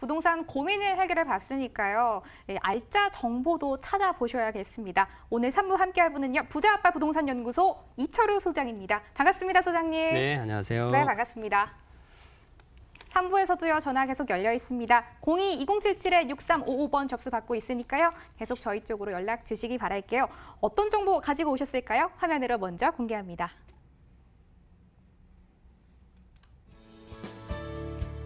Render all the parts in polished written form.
부동산 고민을 해결해 봤으니까요. 알짜 정보도 찾아보셔야겠습니다. 오늘 3부 함께할 분은요. 부자아빠 부동산연구소 이철우 소장입니다. 반갑습니다, 소장님. 네, 안녕하세요. 네, 반갑습니다. 3부에서도요. 전화 계속 열려 있습니다. 02-2077-6355번 접수 받고 있으니까요. 계속 저희 쪽으로 연락 주시기 바랄게요. 어떤 정보 가지고 오셨을까요? 화면으로 먼저 공개합니다.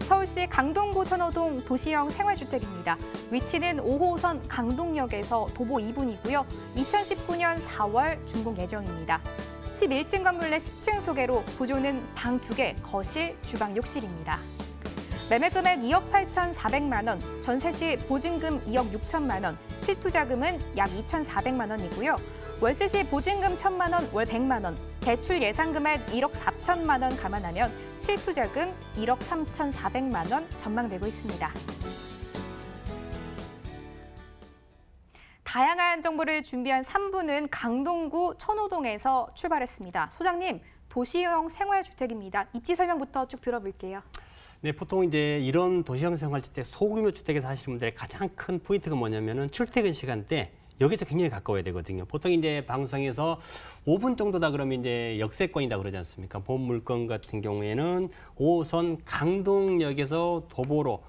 서울시 강동구 천호동 도시형 생활주택입니다. 위치는 5호선 강동역에서 도보 2분이고요. 2019년 4월 준공 예정입니다. 11층 건물 내 10층 소개로 구조는 방 2개, 거실, 주방, 욕실입니다. 매매금액 2억 8,400만 원, 전세 시 보증금 2억 6천만 원, 실투자금은 약 2,400만 원이고요. 월세 시 보증금 1,000만 원, 월 100만 원, 대출 예상금액 1억 4천만 원 감안하면 실투자금 1억 3,400만 원 전망되고 있습니다. 다양한 정보를 준비한 3부는 강동구 천호동에서 출발했습니다. 소장님, 도시형 생활주택입니다. 입지 설명부터 쭉 들어볼게요. 네, 보통 이제 이런 도시형 생활주택, 소규모 주택에서 하시는 분들의 가장 큰 포인트가 뭐냐면은 출퇴근 시간대 여기서 굉장히 가까워야 되거든요. 보통 이제 방송에서 5분 정도다 그러면 이제 역세권이다 그러지 않습니까? 본 물건 같은 경우에는 5호선 강동역에서 도보로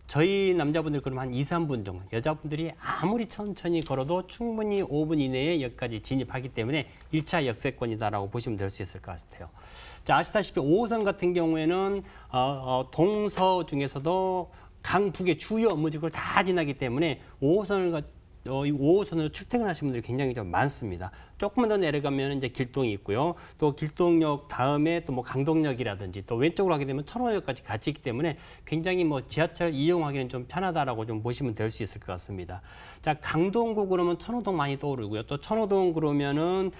저희 남자분들 그러면 한 2, 3분 정도, 여자분들이 아무리 천천히 걸어도 충분히 5분 이내에 여기까지 진입하기 때문에 1차 역세권이다라고 보시면 될 수 있을 것 같아요. 자, 아시다시피 5호선 같은 경우에는 동서 중에서도 강 두 개 주요 업무지구를 다 지나기 때문에 5호선으로 출퇴근하시는 분들이 굉장히 좀 많습니다. 조금만 더 내려가면 이제 길동이 있고요. 또 길동역 다음에 또 뭐 강동역이라든지 또 왼쪽으로 하게 되면 천호역까지 같이 있기 때문에 굉장히 뭐 지하철 이용하기는 좀 편하다라고 좀 보시면 될 수 있을 것 같습니다. 자, 강동구 그러면 천호동 많이 떠오르고요. 또 천호동 그러면은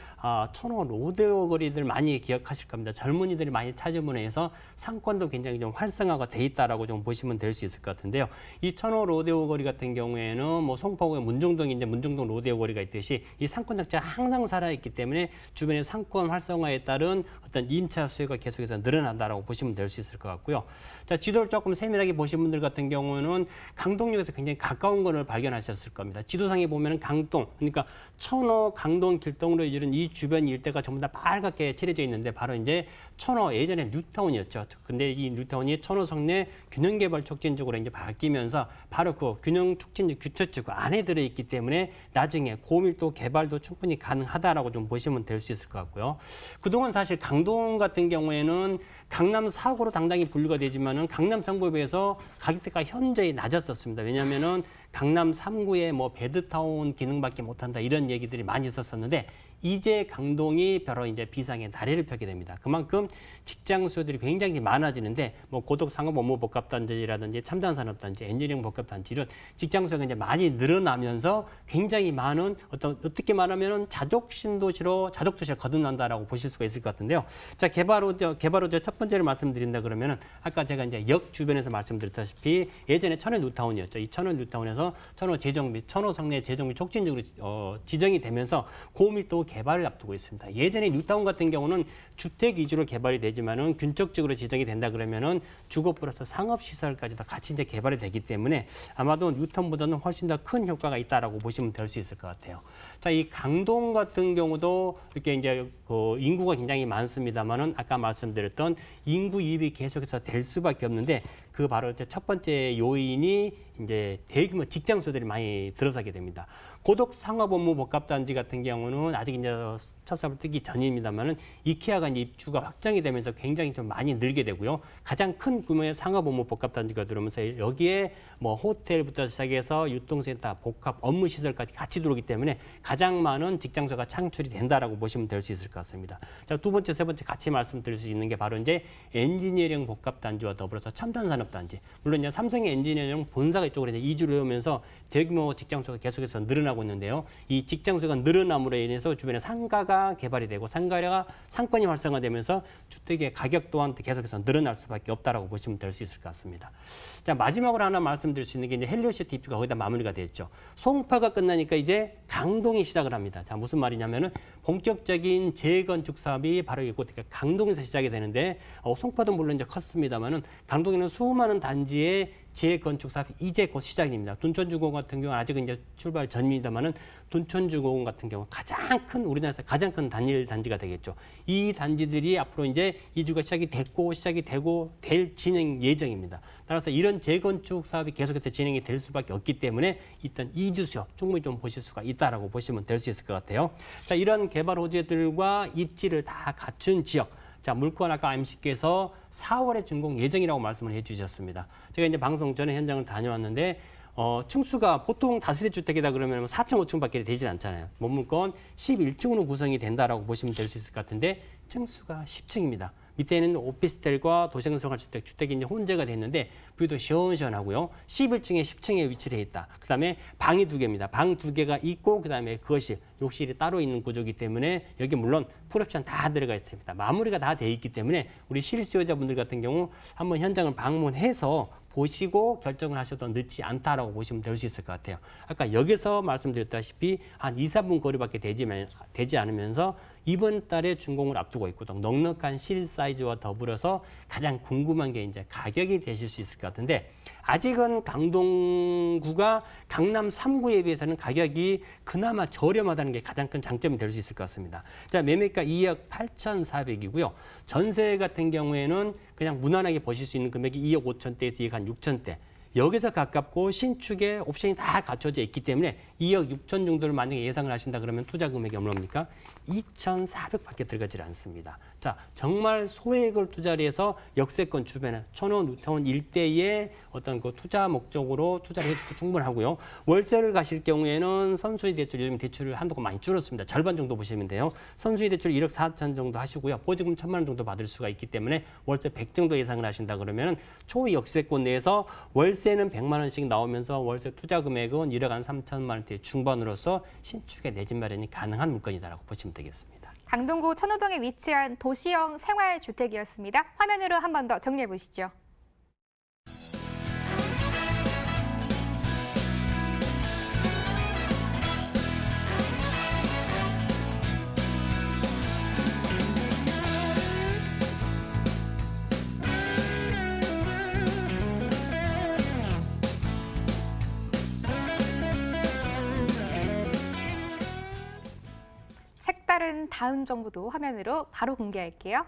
천호 로데오 거리들 많이 기억하실 겁니다. 젊은이들이 많이 찾으면 해서 상권도 굉장히 좀 활성화가 돼 있다라고 좀 보시면 될 수 있을 것 같은데요. 이 천호 로데오 거리 같은 경우에는 뭐 송파구의 문정동이 이제 문정동 로데오 거리가 있듯이 이 상권 자체가 항상 살아있기 때문에 주변의 상권 활성화에 따른 어떤 임차 수요가 계속해서 늘어난다라고 보시면 될 수 있을 것 같고요. 자, 지도를 조금 세밀하게 보신 분들 같은 경우는 강동역에서 굉장히 가까운 것을 발견하셨을 겁니다. 지도상에 보면 강동, 그러니까 천호, 강동, 길동으로 이르는 이 주변 일대가 전부 다 빨갛게 칠해져 있는데 바로 이제 천호 예전에 뉴타운이었죠. 근데 이 뉴타운이 천호 성내 균형개발 촉진지구로 이제 바뀌면서 바로 그 균형 촉진지 규칙지구 안에 들어있기 때문에 나중에 고밀도 개발도 충분히 가능하다라고 좀 보시면 될 수 있을 것 같고요. 그동안 사실 강동 같은 경우에는 강남 4구로 당당히 분류가 되지만은 강남 3구에 비해서 가격대가 현저히 낮았었습니다. 왜냐하면은 강남 3구에 뭐 베드타운 기능밖에 못한다 이런 얘기들이 많이 있었었는데 이제 강동이 바로 이제 비상의 다리를 펴게 됩니다. 그만큼 직장 수요들이 굉장히 많아지는데 뭐 고덕상업업무복합단지라든지 첨단산업단지, 엔지니어링 복합단지 이런 직장 수요가 이제 많이 늘어나면서 굉장히 많은 어떻게 말하면은 자족신도시로 자족도시를 거듭난다라고 보실 수가 있을 것 같은데요. 자, 개발호재 첫 번째를 말씀드린다 그러면은 아까 제가 이제 역 주변에서 말씀드렸다시피 예전에 천호 뉴타운이었죠. 이 천호 뉴타운에서 천호 재정비, 천호 성내 재정비 촉진적으로 지정이 되면서 고밀도 개발을 앞두고 있습니다. 예전에 뉴타운 같은 경우는 주택 위주로 개발이 되지만은 균적적으로 지정이 된다 그러면은 주거 플러스 상업 시설까지도 같이 이제 개발이 되기 때문에 아마도 뉴타운보다는 훨씬 더 큰 효과가 있다라고 보시면 될 수 있을 것 같아요. 자, 이 강동 같은 경우도 이렇게 이제 그 인구가 굉장히 많습니다만은 아까 말씀드렸던 인구 유입이 계속해서 될 수밖에 없는데 그 바로 첫 번째 요인이 이제 대규모 직장 수들이 많이 들어서게 됩니다. 고덕 상업업무복합단지 같은 경우는 아직 이제 첫 삽을 뜨기 전입니다만은 이케아가 이제 입주가 확장이 되면서 굉장히 좀 많이 늘게 되고요. 가장 큰 규모의 상업업무복합단지가 들어오면서 여기에 뭐 호텔부터 시작해서 유통센터, 복합 업무시설까지 같이 들어오기 때문에 가장 많은 직장수가 창출이 된다라고 보시면 될 수 있을 것 같습니다. 자, 두 번째, 세 번째 같이 말씀드릴 수 있는 게 바로 이제 엔지니어링 복합단지와 더불어서 첨단산업단지. 물론 이제 삼성의 엔지니어링 본사가 이쪽으로 이제 이주를 하면서 대규모 직장수가 계속해서 늘어나고 있는데요. 이 직장수가 늘어남으로 인해서 주변에 상가가 개발이 되고 상권이 활성화되면서 주택의 가격 또한 계속해서 늘어날 수밖에 없다라고 보시면 될 수 있을 것 같습니다. 자, 마지막으로 하나 말씀드릴 수 있는 게 이제 헬리오시티 입주가 거의 다 마무리가 됐죠. 송파가 끝나니까 이제 강동이 시작을 합니다. 자, 무슨 말이냐면은 본격적인 재건축 사업이 바로 이곳 강동에서 시작이 되는데 송파도 물론 이제 컸습니다만은 강동에는 수많은 단지에 재건축 사업이 이제 곧 시작입니다. 둔촌주공 같은 경우는 아직은 이제 출발 전입니다만은 둔촌주공 같은 경우 가장 큰 우리나라에서 가장 큰 단일 단지가 되겠죠. 이 단지들이 앞으로 이제 이주가 시작이 되고 될 진행 예정입니다. 따라서 이런 재건축 사업이 계속해서 진행이 될 수밖에 없기 때문에 일단 이주 수요 충분히 좀 보실 수가 있다라고 보시면 될 수 있을 것 같아요. 자, 이런 개발 호재들과 입지를 다 갖춘 지역. 자, 물건 아까 MC께서 4월에 준공 예정이라고 말씀을 해주셨습니다. 제가 이제 방송 전에 현장을 다녀왔는데 층수가 보통 다세대 주택이다 그러면 4.5층밖에 되질 않잖아요. 물건 11층으로 구성이 된다라고 보시면 될 수 있을 것 같은데 층수가 10층입니다. 밑에는 오피스텔과 도시생활주택, 주택이 이제 혼재가 됐는데 뷰도 시원시원하고요. 11층에 10층에 위치를 해 있다. 그다음에 방이 2개입니다. 방 2개가 있고 그다음에 거실, 욕실이 따로 있는 구조이기 때문에 여기 물론 풀옵션 다 들어가 있습니다. 마무리가 다 돼 있기 때문에 우리 실수요자분들 같은 경우 한번 현장을 방문해서 보시고 결정을 하셔도 늦지 않다라고 보시면 될 수 있을 것 같아요. 아까 여기서 말씀드렸다시피 한 2, 3분 거리밖에 되지 않으면서 이번 달에 준공을 앞두고 있고 또 넉넉한 실 사이즈와 더불어서 가장 궁금한 게 이제 가격이 되실 수 있을 것 같은데 아직은 강동구가 강남 3구에 비해서는 가격이 그나마 저렴하다는 게 가장 큰 장점이 될 수 있을 것 같습니다. 자, 매매가 2억 8,400이고요. 전세 같은 경우에는 그냥 무난하게 보실 수 있는 금액이 2억 5천대에서 2억 한 6천대. 여기서 가깝고 신축에 옵션이 다 갖춰져 있기 때문에 2억 6천 정도를 만약에 예상을 하신다 그러면 투자 금액이 얼마입니까? 2,400밖에 들어가질 않습니다. 자, 정말 소액을 투자를 해서 역세권 주변에 천원, 우타운 일대의 어떤 그 투자 목적으로 투자를 해도 충분하고요. 월세를 가실 경우에는 선수의 대출, 요즘 대출 한도가 많이 줄었습니다. 절반 정도 보시면 돼요. 선수의 대출 1억 4천 정도 하시고요. 보증금 1,000만 원 정도 받을 수가 있기 때문에 월세 100 정도 예상을 하신다 그러면은 초역세권 내에서 월세는 100만 원씩 나오면서 월세 투자 금액은 1억 한 3천만 원대 중반으로서 신축에 내 집 마련이 가능한 물건이다라고 보시면 되겠습니다. 강동구 천호동에 위치한 도시형 생활주택이었습니다. 화면으로 한 번 더 정리해 보시죠. 색다른 다음 정보도 화면으로 바로 공개할게요.